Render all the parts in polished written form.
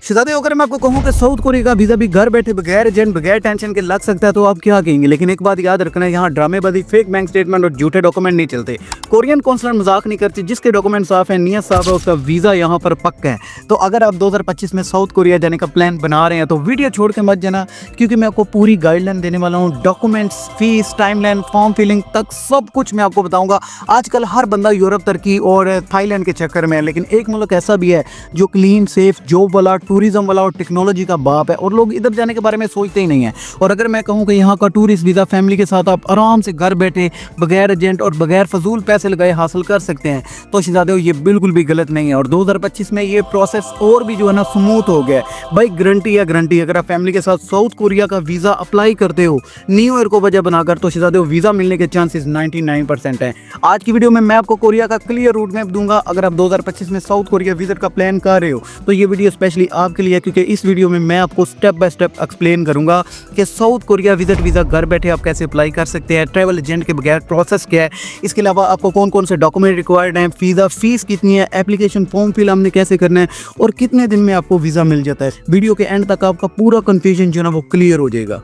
शहजादे, अगर मैं आपको कहूं कि साउथ कोरिया का वीजा भी घर बैठे बगैर एजेंट बगैर टेंशन के लग सकता है तो आप क्या कहेंगे। लेकिन एक बात याद रखना है, यहाँ ड्रामेबाजी, फेक बैंक स्टेटमेंट और झूठे डॉक्यूमेंट नहीं चलते। कोरियन कौंसलर मजाक नहीं करती, जिसके डॉक्यूमेंट साफ है, नियत साफ है, उसका वीजा यहाँ पर पक्का है। तो अगर आप 2025 में साउथ कोरिया जाने का प्लान बना रहे हैं तो वीडियो छोड़ के मत जाना, क्योंकि मैं आपको पूरी गाइडलाइन देने वाला हूँ। Documents, fees, timeline, form filling तक सब कुछ मैं आपको बताऊंगा। आजकल हर बंदा यूरोप, तुर्की और थाईलैंड के चक्कर में है, लेकिन एक मुल्क ऐसा भी है जो क्लीन, सेफ, जॉब वाला, टूरिज्म वाला और टेक्नोलॉजी का बाप है, और लोग इधर जाने के बारे में सोचते ही नहीं है। और अगर मैं कहूँ कि यहाँ का टूरिस्ट वीज़ा फैमिली के साथ आप आराम से घर बैठे बगैर एजेंट और बगैर फजूल पैसे लगाए हासिल कर सकते हैं, तो शहजादे ये बिल्कुल भी गलत नहीं है। और 2025 में ये प्रोसेस और भी जो है ना स्मूथ हो गया है भाई। गारंटी है, गारंटी। अगर आप फैमिली के साथ साउथ कोरिया का वीज़ा अप्लाई करते हो न्यू ईयर को वजह बनाकर, तो शहजादे वीज़ा मिलने के चांसेस 99% हैं। आज की वीडियो में मैं आपको कोरिया का क्लियर रूट मैप दूंगा। अगर आप 2025 में साउथ कोरिया विजिट का प्लान कर रहे हो तो ये वीडियो स्पेशली आपके लिए है, क्योंकि इस वीडियो में मैं आपको स्टेप बाय स्टेप एक्सप्लेन करूंगा कि साउथ कोरिया विजिट वीज़ा घर बैठे आप कैसे अप्लाई कर सकते हैं, ट्रैवल एजेंट के बगैर प्रोसेस क्या है, इसके अलावा आपको कौन कौन से डॉक्यूमेंट रिक्वायर्ड हैं, वीज़ा फीस कितनी है, एप्लीकेशन फॉर्म फिल हमने कैसे करना है और कितने दिन में आपको वीज़ा मिल जाता है। वीडियो के एंड तक आपका पूरा कन्फ्यूजन जो है ना वो क्लियर हो जाएगा।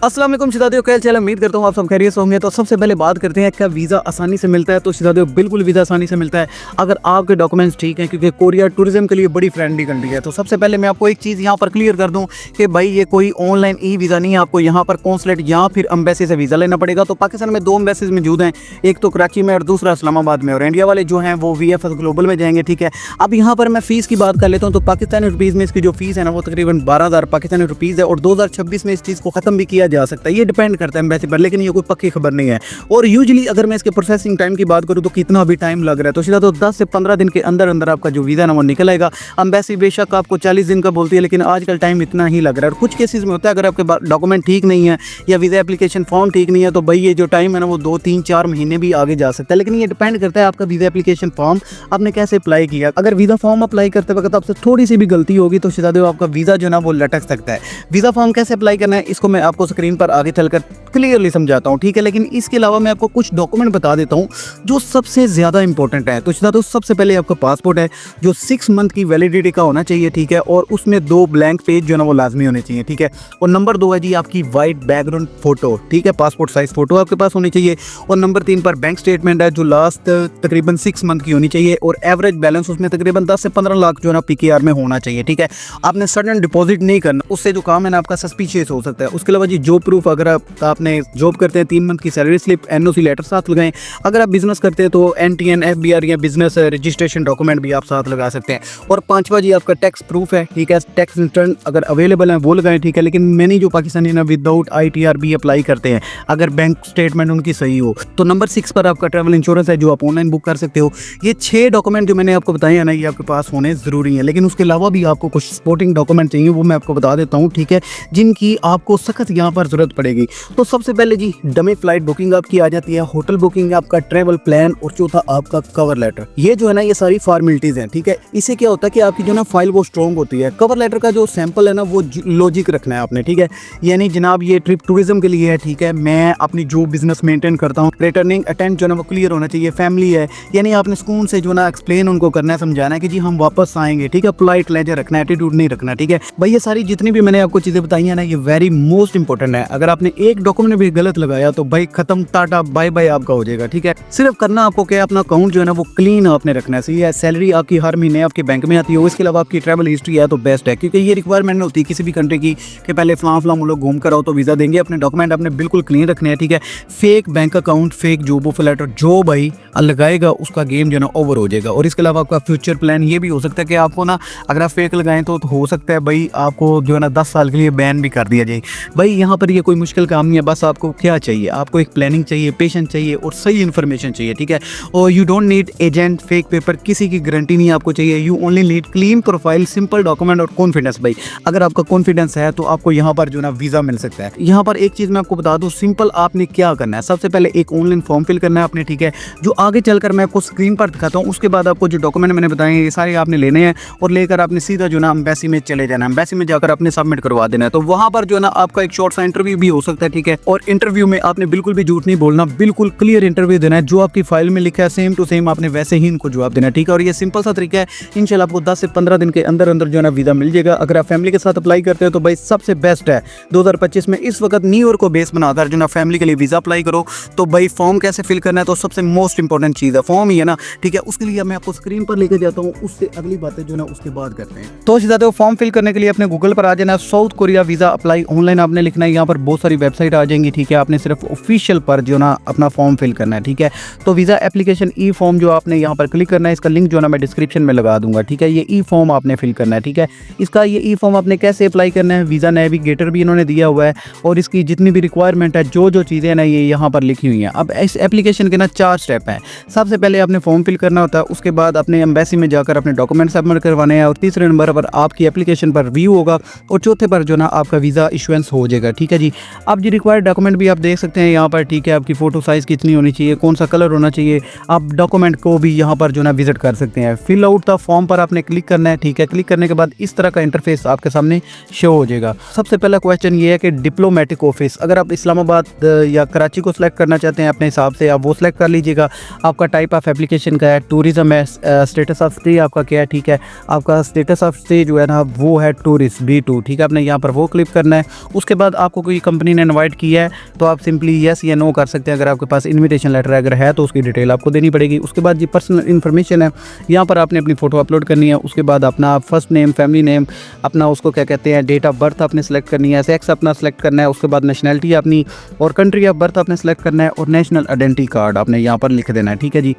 अस्सलाम वालेकुम शहजादियों, क्या हाल? उम्मीद करता हूँ आप सब खैरियत से होंगे। तो सबसे पहले बात करते हैं, क्या वीज़ा आसानी से मिलता है? तो शहजादियों बिल्कुल वीज़ा आसानी से मिलता है अगर आपके डॉक्यूमेंट्स ठीक हैं, क्योंकि कोरिया टूरिज्म के लिए बड़ी फ्रेंडली कंट्री है। तो सबसे पहले मैं आपको एक चीज़ यहाँ पर क्लियर कर दूँ कि भाई ये कोई ऑनलाइन ई वीज़ा नहीं है। आपको यहाँ पर कॉन्सुलेट या फिर एम्बेसी से वीज़ा लेना पड़ेगा। तो पाकिस्तान में 2 एम्बेसीज मौजूद हैं, एक तो कराची में और दूसरा इस्लामाबाद में, और इंडिया वाले जो हैं वो VFS ग्लोबल में जाएंगे। ठीक है, अब यहाँ पर मैं फ़ीस की बात कर लेता हूँ। तो पाकिस्तानी रुपीज़ में इसकी जो फीस है ना वो तकरीबन 12,000 पाकिस्तानी रुपीज़ है, और 2026 में इस चीज़ को ख़त्म भी किया जा सकता है। ये डिपेंड करता है एम्बेसी पर, लेकिन ये कोई पक्की खबर नहीं है। और यूजुअली अगर मैं इसके प्रोसेसिंग टाइम की बात करूं तो कितना भी टाइम लग रहा है, तो सीधा तो 10 से 15 दिन के अंदर अंदर आपका जो वीज़ा ना वो निकल आएगा। एम्बेसी बेशक आपको 40 दिन का बोलती है, लेकिन आजकल टाइम इतना ही लग रहा है। और कुछ केसेस में होता है अगर आपके डॉक्यूमेंट ठीक नहीं है या वीज़ा एप्लीकेशन फॉर्म ठीक नहीं है, तो भाई ये जो टाइम है ना वो 2, 3, 4 महीने भी आगे जा सकता है। लेकिन ये डिपेंड करता है आपका वीज़ा एप्लीकेशन फॉर्म आपने कैसे अप्लाई किया। अगर वीज़ा फॉर्म अप्लाई करते वक्त आपसे थोड़ी सी भी गलती होगी तो सीधा आपका वीज़ा जो ना वो लटक सकता है। वीज़ा फॉर्म कैसे अप्लाई करना है इसको मैं आपको स्क्रीन पर आगे चलकर क्लियरली समझाता हूँ, ठीक है। लेकिन इसके अलावा मैं आपको कुछ डॉक्यूमेंट बता देता हूँ जो सबसे ज़्यादा इंपॉर्टेंट है। तो सबसे पहले आपका पासपोर्ट है जो 6 मंथ की वैलिडिटी का होना चाहिए, ठीक है, और उसमें 2 ब्लैंक पेज जो है ना वो लाजमी होने चाहिए, ठीक है। और नंबर 2 है जी आपकी वाइट बैकग्राउंड फोटो, ठीक है, पासपोर्ट साइज फोटो आपके पास होनी चाहिए। और नंबर 3 पर बैंक स्टेटमेंट है जो लास्ट तकरीबन 6 मंथ की होनी चाहिए, और एवरेज बैलेंस उसमें तकरीबन 10 से 15 लाख जो है ना PKR में होना चाहिए, ठीक है। आपने सडन डिपॉजिट नहीं करना, उससे जो काम है ना आपका सस्पिशियस हो सकता है। उसके अलावा जी जॉब प्रूफ, अगर आपने जॉब करते हैं 3 मंथ की सैलरी स्लिप, NOC लेटर साथ लगाएं। अगर आप बिजनेस करते हैं तो NTN, FBR या बिजनेस रजिस्ट्रेशन डॉक्यूमेंट भी आप साथ लगा सकते हैं। और 5वां जी आपका टैक्स प्रूफ है, ठीक है, टैक्स रिटर्न अगर अवेलेबल है वो लगाएं, ठीक है। लेकिन मैंने जो पाकिस्तानी ना विदाउट ITR भी अप्लाई करते हैं अगर बैंक स्टेटमेंट उनकी सही हो। तो नंबर 6 पर आपका ट्रैवल इंश्योरेंस है जो आप ऑनलाइन बुक कर सकते हो। ये 6 डॉक्यूमेंट जो मैंने आपको बताए हैं ना ये आपके पास होने ज़रूरी है। लेकिन उसके अलावा भी आपको कुछ सपोर्टिंग डॉक्यूमेंट चाहिए, वो मैं आपको बता देता हूँ, ठीक है, जिनकी आपको सख्त यहाँ पर ज़रूरत पड़ेगी। तो सबसे पहले जी डमी फ्लाइट बुकिंग आपकी आ जाती है, होटल बुकिंग, आपका ट्रैवल प्लान, और चौथा आपका कवर लेटर। ये जो है ना ये सारी फॉर्मेलिटीज़ हैं, ठीक है। इससे क्या होता है कि आपकी जो ना फाइल वो स्ट्रॉन्ग होती है। कवर लेटर का जो सैंपल है ना वो लॉजिक रखना है आपने, ठीक है। यानी जनाब ये ट्रिप टूरिज्म के लिए है, ठीक है, मैं अपनी जो बिजनेस मेंटेन करता हूँ, रिटर्निंग अटेंड जो है ना वो क्लियर होना चाहिए। फैमिली है, यानी आपने सुकून से जो ना एक्सप्लेन उनको करना है, समझाना है कि जी हम वापस आएंगे, ठीक है। पोलाइट लेजर रखना है, एटीट्यूड नहीं रखना, ठीक है भाई। ये सारी जितनी भी मैंने आपको चीज़ें बताई हैं ना ये वेरी मोस्ट इंपॉर्टेंट है। अगर आपने एक डॉक्यूमेंट भी गलत लगाया तो भाई खत्म, टाटा बाय बाय आपका हो जाएगा, ठीक है। सिर्फ करना आपको क्या, अपना अकाउंट जो है ना वो क्लीन आपने रखना है, सही है। सैलरी आपकी हर महीने आपके बैंक में आती है। इसके अलावा आपकी ट्रैवल हिस्ट्री है तो बेस्ट है, क्योंकि ये रिक्वायरमेंट होती है किसी भी कंट्री की कि पहले फलां मुल्क घूम कर आओ तो वीज़ा देंगे। अपने डॉक्यूमेंट आपने बिल्कुल क्लीन रखने हैं, ठीक है। Fake bank account, fake job offer letter जो भाई लगाएगा उसका गेम जो है ना ओवर हो जाएगा। और इसके अलावा आपका फ्यूचर प्लान ये भी हो सकता है कि आपको ना अगर आप फेक लगाएं तो हो सकता है भाई आपको जो है ना 10 साल के लिए बैन भी कर दिया जाए। भाई यहाँ पर ये कोई मुश्किल काम नहीं है, बस आपको क्या चाहिए, आपको एक प्लानिंग चाहिए, पेशेंस चाहिए और सही इन्फॉर्मेशन चाहिए, ठीक है। और you don't need agent, fake paper, किसी की गारंटी नहीं आपको चाहिए। You only need clean profile, simple document और कॉन्फिडेंस। भाई अगर आपका कॉन्फिडेंस है तो आपको यहाँ पर जो ना वीज़ा मिल सकता है। यहाँ पर एक चीज़ मैं आपको बता दूँ, सिंपल आपने क्या करना है, सबसे पहले एक ऑनलाइन फॉर्म फिल करना है आपने, ठीक है, जो आगे चलकर मैं आपको स्क्रीन पर दिखाता हूँ। उसके बाद आपको जो डॉक्यूमेंट मैंने बताए ये सारे आपने लेने हैं और लेकर आपने सीधा जो ना एम्बेसी में चले जाना है। एम्बेसी में जाकर आपने सबमिट करवा देना है। तो वहाँ पर जो ना आपका एक शॉर्ट सा सा इंटरव्यू भी हो सकता है, ठीक है। और इंटरव्यू में आपने बिल्कुल भी झूठ नहीं बोलना, बिल्कुल क्लियर इंटरव्यू देना है, जो आपकी फाइल में लिखा है सेम टू सेम आपने वैसे ही इनको जवाब देना है, ठीक है। और ये सिंपल सा तरीका है, इंशाल्लाह आपको 10 से 15 दिन के अंदर अंदर जो है ना वीज़ा मिल जाएगा। अगर आप फैमिली के साथ अप्लाई करते हो तो भाई सबसे बेस्ट है 2025 में इस वक्त न्यू ईयर को बेस बनाकर जो ना फैमिली के लिए वीज़ा अप्लाई करो। तो भाई फॉर्म कैसे फिल करना है, तो सबसे मोस्ट इंपॉर्टेंट चीज़ है फॉर्म ही है ना, ठीक है। उसके लिए मैं आपको स्क्रीन पर लेकर जाता हूँ, उससे अगली बातें जो ना उसके बाद करते हैं। तो सीधा फॉर्म फिल करने के लिए अपने गूगल पर आ जाना, south Korea visa apply online आपने लिखना है। यहाँ पर बहुत सारी वेबसाइट आ जाएंगी, ठीक है। आपने सिर्फ ऑफिशियल पर जो ना अपना फॉर्म फिल करना है, ठीक है। तो वीज़ा एप्लीकेशन ई फॉर्म जो आपने यहाँ पर क्लिक करना है, इसका लिंक जो ना मैं डिस्क्रिप्शन में लगा दूंगा, ठीक है। ये ई फॉर्म आपने फिल करना है, ठीक है। इसका ये ई फॉर्म आपने कैसे अप्लाई करना है, वीज़ा नेविगेटर भी इन्होंने दिया हुआ है और इसकी जितनी भी रिक्वायरमेंट है, जो चीज़ें ना ये यहाँ पर लिखी हुई हैं। अब इस एप्लीकेशन के ना 4 स्टेप हैं। सबसे पहले आपने फॉर्म फिल करना होता है, उसके बाद अपने एम्बेसी में जाकर अपने डॉक्यूमेंट सबमिट करवाने हैं, और तीसरे नंबर पर आपकी एप्लीकेशन पर व्यू होगा, और चौथे पर जो ना आपका वीज़ा इशुएंस हो जाएगा, ठीक है जी। अब जी रिक्वायर्ड डॉक्यूमेंट भी आप देख सकते हैं यहाँ पर, ठीक है। आपकी फ़ोटो साइज़ कितनी होनी चाहिए, कौन सा कलर होना चाहिए, आप डॉक्यूमेंट को भी यहाँ पर जो ना विजिट कर सकते हैं। फिल आउट द फॉर्म पर आपने क्लिक करना है, ठीक है। क्लिक करने के बाद इस तरह का इंटरफेस आपके सामने शो हो जाएगा। सबसे पहला क्वेश्चन ये है कि डिप्लोमेटिक ऑफिस, अगर आप इस्लामाबाद या कराची को सिलेक्ट करना चाहते हैं अपने हिसाब से, आप वो सिलेक्ट कर लीजिएगा। आपका टाइप ऑफ एप्लीकेशन का है, टूरिज्म है, स्टेटस ऑफ स्टे आपका क्या है, ठीक है। आपका स्टेटस ऑफ स्टे जो है ना वो है टूरिस्ट B2, ठीक है। आपने यहाँ पर वो क्लिक करना है। उसके बाद आपको कोई कंपनी ने इनवाइट किया है तो आप सिंपली येस या नो कर सकते हैं। अगर आपके पास इन्विटेशन लेटर अगर है तो उसकी डिटेल आपको देनी पड़ेगी। उसके बाद ये पर्सनल इन्फॉर्मेशन है, यहाँ पर आपने अपनी फ़ोटो अपलोड करनी है। उसके बाद अपना फर्स्ट नेम, फैमिली नेम, अपना उसको क्या कहते हैं, डेट ऑफ बर्थ आपने सेलेक्ट करनी है, सेक्स अपना सेलेक्ट करना है। उसके बाद नेशनलिटी अपनी और कंट्री ऑफ बर्थ आपने सेलेक्ट करना है, और नेशनल आइडेंटिटी कार्ड आपने यहाँ पर लिख देना है, ठीक है जी।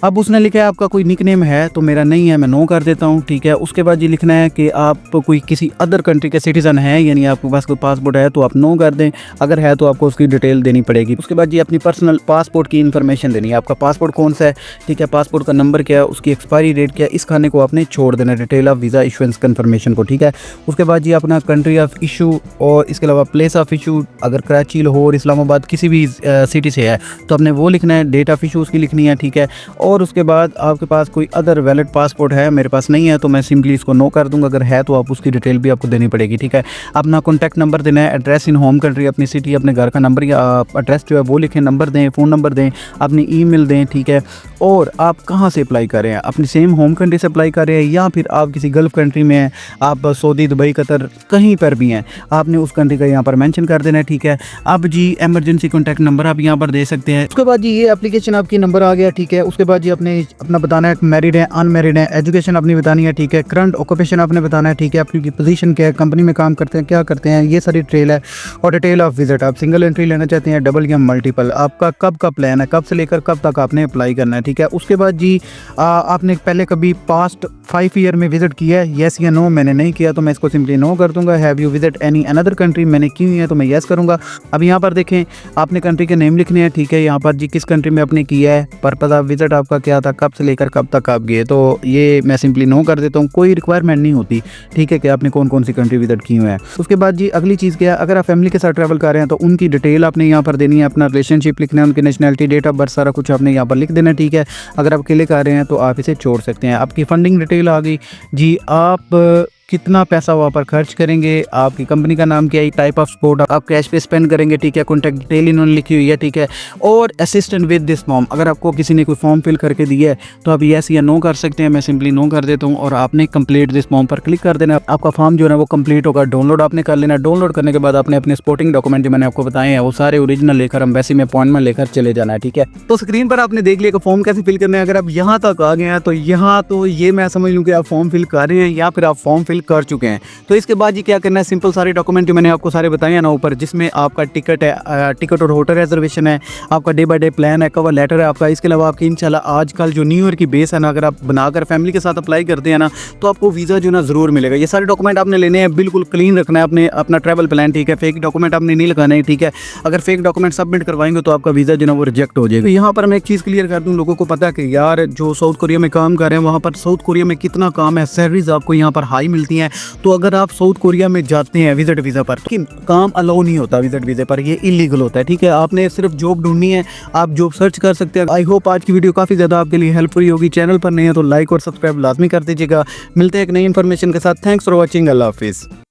अब उसने लिखा है आपका कोई निकनेम है, तो मेरा नहीं है, मैं नो कर देता हूँ, ठीक है। उसके बाद ये लिखना है कि आप कोई किसी अदर कंट्री के सिटीज़न हैं, यानी आपके पास कोई पासपोर्ट है तो आप नो कर दें, अगर है तो आपको उसकी डिटेल देनी पड़ेगी। उसके बाद ये अपनी पर्सनल पासपोर्ट की इन्फॉर्मेशन देनी है, आपका पासपोर्ट कौन सा है, ठीक है, पासपोर्ट का नंबर क्या है, उसकी एक्सपायरी डेट क्या है, इस खाने को आपने छोड़ देना, detail of visa issuance confirmation को, ठीक है। उसके बाद ये अपना कंट्री ऑफ इशू और इसके अलावा प्लेस ऑफ इशू, अगर कराची, लाहौर, इस्लामाबाद किसी भी सिटी से है तो आपने वो लिखना है, डेट ऑफ इशू उसकी लिखनी है, ठीक है। और उसके बाद आपके पास कोई अदर वैलिड पासपोर्ट है, मेरे पास नहीं है तो मैं सिंपली इसको नो कर दूंगा, अगर है तो आप उसकी डिटेल भी आपको देनी पड़ेगी, ठीक है। अपना कॉन्टैक्ट नंबर देना है, एड्रेस इन होम कंट्री, अपनी सिटी, अपने घर का नंबर या एड्रेस जो है वो लिखें, नंबर दें, फ़ोन नंबर दें, अपनी ईमेल दें, ठीक है। और आप कहाँ से अप्लाई कर रहे हैं, अपनी सेम होम कंट्री से अप्लाई कर रहे हैं या फिर आप किसी गल्फ़ कंट्री में हैं, आप सऊदी, दुबई, कतर कहीं पर भी हैं, आपने उस कंट्री का यहाँ पर मेंशन कर देना है, ठीक है। अब जी एमरजेंसी कॉन्टैक्ट नंबर आप यहाँ पर दे सकते हैं। उसके बाद जी ये एप्लीकेशन आपकी नंबर आ गया, ठीक है। उसके बाद जी अपने अपना बताना है मैरिड है, अनमैरिड है, एजुकेशन अपनी बतानी है, ठीक है। करंट ऑक्यूपेशन आपने बताना है, ठीक है। आपकी पोजीशन क्या है, कंपनी में काम करते हैं, क्या करते हैं, ये सारी डिटेल है। और डिटेल ऑफ विजिट, आप सिंगल एंट्री लेना चाहते हैं, डबल या मल्टीपल, आपका कब का प्लान है, कब से लेकर कब तक आपने अप्लाई करना है, ठीक है। उसके बाद जी आपने पहले कभी पास्ट 5 ईयर में विजिट किया है, येस या नो, मैंने नहीं किया तो मैं इसको सिंपली नो कर दूंगा। Have you visit any another country, मैंने की है तो मैं येस करूंगा। अब यहाँ पर देखें आपने कंट्री के नेम लिखने हैं, ठीक है। यहाँ पर जी किस कंट्री में आपने किया है, पर्पस ऑफ विजिट आपका क्या था, कब से लेकर कब तक आप गए, तो ये मैं सिंपली नो कर देता हूँ। कोई रिक्वायरमेंट नहीं होती, ठीक है, कि आपने कौन कौन सी कंट्री विजिट की हुई है। उसके बाद जी अगली चीज़ क्या है, अगर आप फैमिली के साथ ट्रैवल कर रहे हैं तो उनकी डिटेल आपने यहाँ पर देनी है, अपना रिलेशनशिप लिखना है, उनकी नेशनलिटी, डेट ऑफ बर्थ, सारा कुछ आपने यहाँ पर लिख देना, ठीक है। अगर आप अकेले कर रहे हैं तो आप इसे छोड़ सकते हैं। आपकी फंडिंग डिटेल आ गई जी, आप कितना पैसा वहाँ पर खर्च करेंगे, आपकी कंपनी का नाम क्या है, टाइप ऑफ स्पोर्ट आप कैश पे स्पेंड करेंगे, ठीक है। कॉन्टैक्ट डिटेल इन्होंने लिखी हुई है, ठीक है। और असिस्टेंट विद दिस फॉर्म, अगर आपको किसी ने कोई फॉर्म फिल करके दिया है तो आप येस या नो कर सकते हैं, मैं सिंपली नो कर देता हूँ। और आपने कंप्लीट दिस फॉर्म पर क्लिक कर देना, आपका फॉर्म जो है ना वो कंप्लीट होगा। डाउनलोड आपने कर लेना, डाउनलोड करने के बाद आपने अपने सपोर्टिंग डॉक्यूमेंट जो मैंने आपको बताए हैं वो सारे ओरिजिनल लेकर एम्बेसी में अपॉइंटमेंट लेकर चले जाना है, ठीक है। तो स्क्रीन पर आपने देख लिया कि फॉर्म कैसे फिल करना है। अगर आप यहाँ तक आ गए हैं तो यहाँ तो ये मैं समझ लूँ कि आप फॉर्म फिल कर रहे हैं या फिर आप फॉर्म फिल कर चुके हैं। तो इसके बाद ये क्या करना है, सिंपल सारे डॉक्यूमेंट जो मैंने आपको सारे बताए हैं ना ऊपर, जिसमें आपका टिकट है, टिकट और होटल रिजर्वेशन है, आपका डे बाय डे प्लान है, कवर लेटर है आपका। इसके अलावा आपकी इंशाल्लाह आजकल जो न्यू ईयर की बेस है ना, अगर आप बनाकर फैमिली के साथ अप्लाई करते हैं ना तो आपको वीज़ा जो ना ज़रूर मिलेगा। ये सारे डॉक्यूमेंट आपने लेने हैं, बिल्कुल क्लीन रखना है अपने अपना ट्रैवल प्लान, ठीक है। फेक डॉक्यूमेंट आपने नहीं लगाना है, ठीक है। अगर फेक डॉक्यूमेंट सबमिट करवाएंगे तो आपका वीज़ा जो ना वो रिजेक्ट हो जाएगा। तो यहाँ पर मैं एक चीज़ क्लियर कर दूँ, लोगों को पता है कि यार जो साउथ कोरिया में काम कर रहे हैं वहाँ पर साउथ कोरिया में कितना काम है, सैलरीज आपको यहाँ पर हाई मिलती हैं। तो अगर आप साउथ कोरिया में जाते हैं विजिट वीज़ा पर, कि काम अलाउ नहीं होता विजिट वीज़ा पर, ये इलीगल होता है, ठीक है। आपने सिर्फ जॉब ढूंढनी है, आप जॉब सर्च कर सकते हैं। आई होप आज की वीडियो काफ़ी ज़्यादा आपके लिए हेल्पफुल होगी। चैनल पर नहीं है तो लाइक और सब्सक्राइब लाजमी कर दीजिएगा। मिलते हैं एक नई इन्फॉर्मेशन के साथ। Thanks for watching. अल्लाह हाफिज़।